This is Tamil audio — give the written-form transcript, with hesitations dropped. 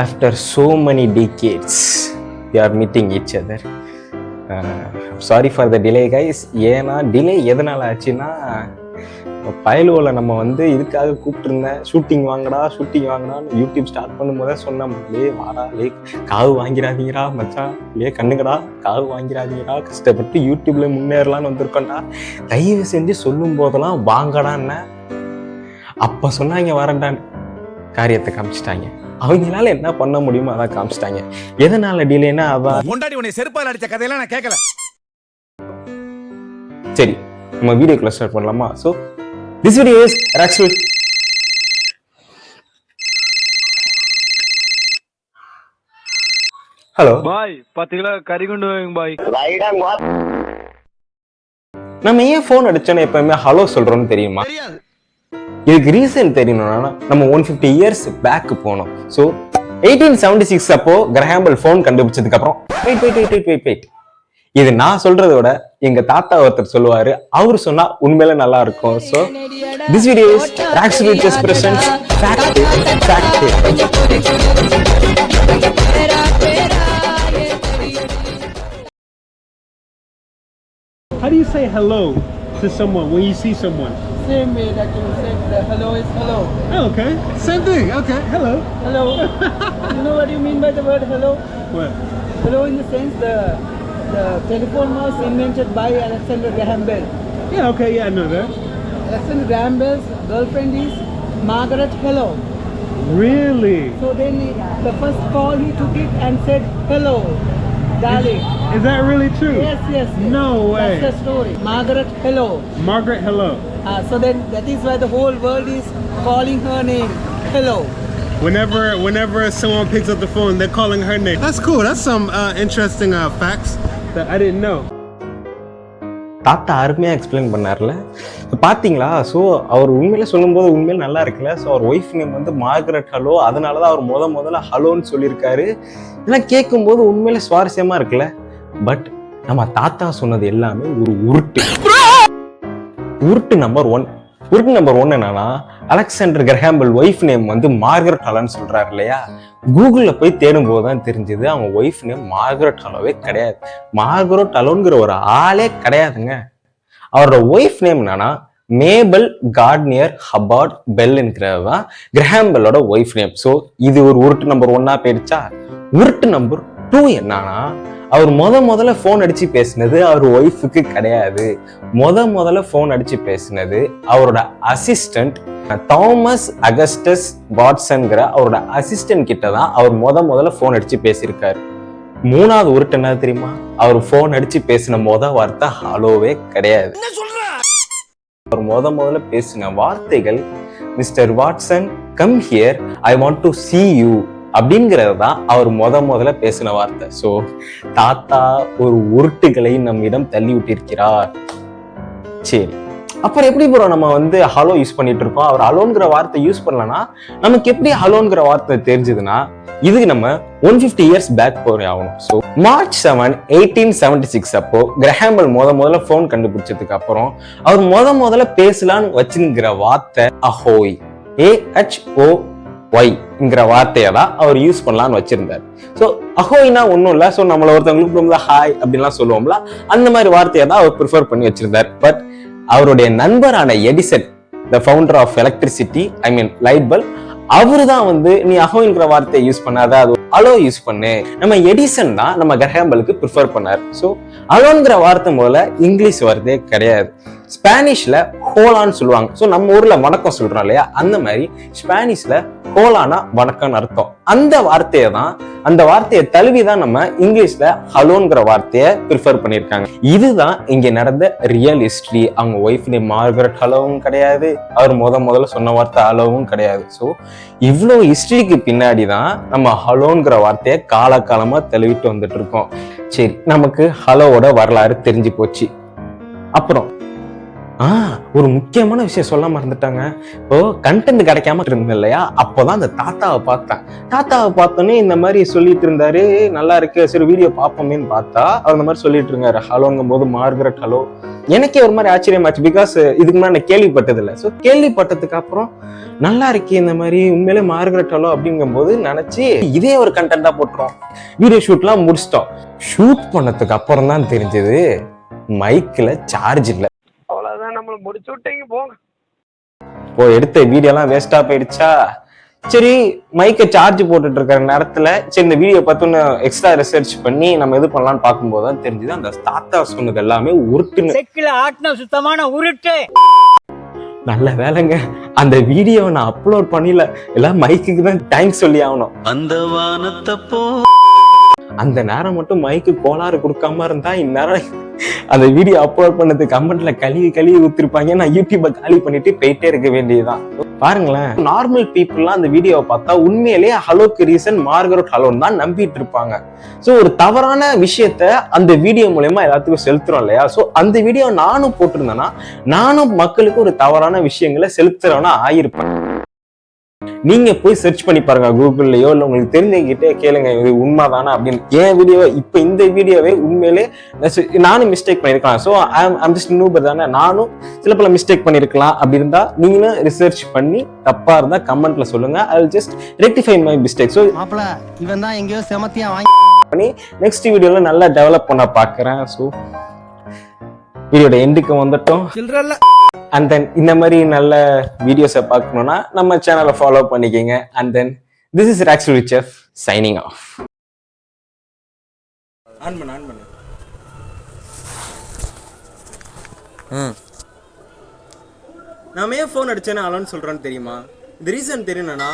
After so many decades, we are meeting each other. Sorry for the delay guys. ஏன்னா டிலே எதனால் ஆச்சுன்னா, பயலுவில் நம்ம வந்து இதுக்காக கூப்பிட்டுருந்தேன், ஷூட்டிங் வாங்கடான்னு யூடியூப் ஸ்டார்ட் பண்ணும்போதே சொன்னேன், லே வாடா லே காவு வாங்கிறாதீங்கடா மச்சான், லே கண்ணுங்கடா காவு வாங்கிறாதீங்கடா, கஷ்டப்பட்டு யூடியூப்ல முன்னேறலான்னு வந்திருக்கோண்டா, தயவு செஞ்சு சொல்லும் போதெல்லாம் வாங்கடான்னு. அப்போ சொன்னாங்க வரண்டான்னு, காரியத்தை காமிச்சிட்டாங்க. அவங்களால என்ன பண்ண முடியுமோ அதான் காமிச்சிட்டாங்க. எதனால டிலேனா முன்னாடி உன்னை செருப்பால் அடிச்ச கதையெல்லாம் நான் கேட்கல. சரி, நம்ம வீடியோக்குள்ள ஸ்டார்ட் பண்ணலாமா? So this video is Rocksville. Hello பாய், 10 கிலோ கறி கொண்டு வாங்க பாய். நம்ம ஏன் ஃபோன் அடிச்சோன்னு எப்பவுமே ஹலோ சொல்றோம்னு தெரியுமா? இதுக்கு ரீசன் தெரியணும்னா நம்ம 150 இயர்ஸ் பேக் போனோம். ஸோ 1876 அப்போ கிரஹாம்பல் ஃபோன் கண்டுபிடிச்சதுக்கு அப்புறம் வெயிட் இது நான் சொல்றதை விட எங்க தாத்தா ஒருத்தர் சொல்லுவாரு, அவரு சொன்னா உண்மையில நல்லா இருக்கும். So this video is Rocksville presents fact. How do you say hello to someone when you see someone? Same way that you said the hello is hello. Oh, okay. Same thing. Okay. Hello. Hello. You know what you mean by the word hello? What? Hello in the sense the telephone was invented by Alexander Graham Bell. Yeah, okay. Yeah, I know that. Alexander Graham Bell's girlfriend is Margaret Hello. Really? So then the first call he took it and said hello, darling. Is that really true? Yes. No way. That's the story. Margaret Hello. Margaret Hello. So then that is why the whole world is calling her name Hello. Whenever someone picks up the phone, they're calling her name. That's cool. That's some interesting facts that I didn't know. தாத்தா அருமையாக எக்ஸ்பிளைன் பண்ணார்ல, பார்த்தீங்களா? ஸோ அவர் உண்மையில சொல்லும்போது உண்மையில நல்லா இருக்குல்ல. ஸோ அவர் ஒய்ஃப் நேம் வந்து மார்கரெட் ஹலோ, அதனால தான் அவர் முதல்ல ஹலோன்னு சொல்லியிருக்காரு. இதெல்லாம் கேட்கும்போது உண்மையில சுவாரஸ்யமாக இருக்குல்ல. பட் நம்ம தாத்தா சொன்னது எல்லாமே ஒரு உருட்டு நம்பர் ஒன் என்னன்னா, அலெக்சாண்டர் கிரஹாம்பல் ஒய்ஃப் நேம் வந்து மார்கரெட் ஹலோன்னு சொல்றாரு இல்லையா? கூகுளில் போய் தேடும் போது தான் தெரிஞ்சது அவங்க ஒய்ஃப் நேம் மார்கரெட் ஹலோவே கிடையாது. மார்கரெட் ஹலோங்கிற ஒரு ஆளே கிடையாதுங்க. அவரோட ஒய்ஃப் நேம் என்னன்னா மேபல் கார்ட்னியர் ஹபார்ட் பெல்லுங்கிறதான் கிரஹாம்பலோட ஒய்ஃப் நேம். ஸோ இது ஒரு உருட்டு நம்பர் 1 போயிடுச்சா? உருட்டு நம்பர் 2 என்னன்னா, அவர் முதல்ல போன் அடிச்சு பேசினது அவர் ஒய்ஃபுக்கு கிடையாது. முதல்ல போன் அடிச்சு பேசினது அவரோட அசிஸ்டன்ட் தாமஸ் அகஸ்டஸ் வாட்சன்கிற அவரோட அசிஸ்டன்ட் கிட்ட தான் அவர் முதல்ல போன் அடிச்சு பேசியிருக்காரு. 3வது உருட்டு என்ன தெரியுமா? அவர் போன் அடிச்சு பேசின வார்த்தை ஹலோவே கிடையாது. அவர் முதல்ல பேசின வார்த்தைகள், mister Watson come here, I want to see you அப்படிங்கிறது தான் அவர் முதல்ல பேசின வார்த்தை. ஸோ தாத்தா ஒரு உருட்டுகளை நம்மிடம் தள்ளி விட்டிருக்கிறார். சரி, அப்புறம் எப்படி ப்ரோ நம்ம வந்து ஹலோ யூஸ் பண்ணிட்டு இருக்கோம்? அவர் ஹலோங்கிற வார்த்தை யூஸ் பண்ணலன்னா நமக்கு எப்படி ஹலோங்கிற வார்த்தை தெரிஞ்சதுன்னா, இதுக்கு நம்ம 150 இயர்ஸ் பேக் போய் ஆகணும். ஸோ மார்ச் 7, 1876 அப்போ கிரஹாம்பல் முதல்ல போன் கண்டுபிடிச்சதுக்கு அப்புறம் அவர் முதல்ல பேசலான்னு வச்சுங்கிற வார்த்தை அஹோய், AHOY வார்த்தையை தான் அவர் யூஸ் பண்ணலான்னு வச்சிருந்தார். ஸோ அஹோய்னா ஒன்றும் இல்லை. ஸோ நம்மள ஒருத்தவங்களுக்கு ஹாய் அப்படின்லாம் சொல்லுவோம்ல, அந்த மாதிரி வார்த்தையை தான் அவர் ப்ரிஃபர் பண்ணி வச்சிருந்தார். பட் அவருடைய நண்பரான Edison, the founder of electricity, light bulb, அவரு தான் வந்து நீ அஹோய்ங்கிற வார்த்தையை யூஸ் பண்ணாத, அது அலோ யூஸ் பண்ணு. நம்ம எடிசன் தான் நம்ம கிரஹாம்பலுக்கு ப்ரிஃபர் பண்ணார். ஸோ அலோங்கிற வார்த்தை முதல்ல இங்கிலீஷ் வார்த்தையே கிடையாது. ஸ்பானிஷ்ல ஹோலான்னு சொல்லுவாங்க. ஸோ நம்ம ஊர்ல வணக்கம் சொல்றோம் இல்லையா, அந்த மாதிரி ஸ்பானிஷ்ல ஹோலானா வணக்கம்னு அர்த்தம். அந்த வார்த்தையை தழுவிதான் நம்ம இங்கிலீஷ்ல ஹலோங்கிற வார்த்தையை ப்ரிஃபர் பண்ணியிருக்காங்க. இதுதான் இங்க நடந்த ரியல் ஹிஸ்டரி. அவங்க ஒய்ஃப் நேம் மார்கரெட் ஹலோவும் கிடையாது, அவர் முதல்ல சொன்ன வார்த்தை ஹலோவும் கிடையாது. ஸோ இவ்வளோ ஹிஸ்டரிக்கு பின்னாடி தான் நம்ம ஹலோங்கிற வார்த்தையை காலகாலமா தழுவிட்டு வந்துட்டு இருக்கோம். சரி, நமக்கு ஹலோவோட வரலாறு தெரிஞ்சு போச்சு. அப்புறம் ஒரு முக்கியமான விஷயம் சொல்ல மறந்துட்டாங்க. இப்போ கண்டென்ட் கிடைக்காம இருந்தேன் இல்லையா, அப்போதான் அந்த தாத்தாவை பார்த்தோன்னே இந்த மாதிரி சொல்லிட்டு இருந்தாரு, நல்லா இருக்கு சரி வீடியோ பார்ப்போமேன்னு பார்த்தா அவர் இந்த மாதிரி சொல்லிட்டு இருந்தாரு ஹலோங்கும் போது மார்கரெட் ஹலோ. எனக்கே ஒரு மாதிரி ஆச்சரியமாச்சு, பிகாஸ் இதுக்கு முன்னாடி நான் கேள்விப்பட்டது இல்லை. ஸோ கேள்விப்பட்டதுக்கு அப்புறம் நல்லா இருக்கு இந்த மாதிரி உண்மையிலே மார்கரெட் ஹலோ அப்படிங்கும் போது நினைச்சு இதே ஒரு கண்டென்ட்டா போட்டுரும். வீடியோ ஷூட்லாம் முடிச்சிட்டோம். ஷூட் பண்ணதுக்கு அப்புறம் தான் தெரிஞ்சது மைக்ல சார்ஜ் இல்லை. அவ்வளவுதான், நம்மள முடிச்சு விட்டீங்க போங்க. இப்போ எடுத்த வீடியோலாம் வேஸ்டா போயிடுச்சா. சரி மைக்கை சார்ஜ் போட்டுட்டு இருக்கிற நேரத்துல சரி இந்த வீடியோ பார்த்து எக்ஸ்ட்ரா ரிசர்ச் பண்ணி நம்ம இது பண்ணலாம்னு பார்க்கும்போது தான் தெரிஞ்சது அந்த தாத்தா சொன்னது எல்லாமே உருட்டுன்னு. செக்கில ஆட்டின சுத்தமான உருட்டு. நல்ல வேலைங்க அந்த வீடியோவை நான் அப்லோட் பண்ணல, எல்லாம் மைக்குக்கு தான் தேங்க்ஸ் சொல்லி ஆகணும். அந்த வானத்தப்போ அந்த நேரம் மட்டும் மைக்கு கோளாறு கொடுக்காம இருந்தா இந்நேரம் அந்த வீடியோ அப்லோட் பண்ணது கமெண்ட்ல கழுவி ஊத்திருப்பாங்க. நான் யூடியூபை காலி பண்ணிட்டு போயிட்டே இருக்க வேண்டியதுதான். பாருங்களேன், நார்மல் பீப்புள்லாம் அந்த வீடியோவை பார்த்தா உண்மையிலேயே ஹலோக்கு ரீசன் மார்கரெட் ஹலோன்னு தான் நம்பிட்டு இருப்பாங்க. ஸோ ஒரு தவறான விஷயத்த அந்த வீடியோ மூலயமா எல்லாத்துக்கும் செலுத்துறோம் இல்லையா. ஸோ அந்த வீடியோ நானும் போட்டிருந்தேன்னா நானும் மக்களுக்கு ஒரு தவறான விஷயங்களை செலுத்துறவனா ஆயிருப்பேன். நீங்க போய் சர்ச் பண்ணி பாருங்க கூகுள்லயோ, இல்ல உங்களுக்கு தெரிஞ்சவங்கிட்டே கேளுங்க இது உண்மைதானா அப்படின்னு. என் வீடியோ இப்ப இந்த வீடியோவே உண்மையிலே நானும் மிஸ்டேக் பண்ணிருக்கலாம். ஸோ ஐம் ஜஸ்ட் நூபர் தானே, நானும் சில பல மிஸ்டேக் பண்ணிருக்கலாம். அப்படி இருந்தா நீங்களும் ரிசர்ச் பண்ணி தப்பா இருந்தா கமெண்ட்ல சொல்லுங்க. I will just rectify my mistake. So மாப்ள இவன் தான் எங்கேயோ செமத்தியா வாங்கி பண்ணி நெக்ஸ்ட் வீடியோல நல்லா டெவலப் பண்ண பாக்குறேன். ஸோ வீடியோட எண்டுக்கு வந்துட்டோம். அண்ட் தென் இந்த மாதிரி நல்ல வீடியோஸை பார்க்கணும்னா நம்ம சேனலை ஃபாலோ பண்ணிக்கங்க. அண்ட் தென் திஸ் இஸ் ராக்ஸுரி செஃப் சைனிங் ஆஃப். ஆன் பண்ணு. நாம ஏன் ஃபோன் அடிச்சேன்னு அலோன்னு சொல்றோன்னு தெரியுமா? இந்த ரீசன் தெரியும்னா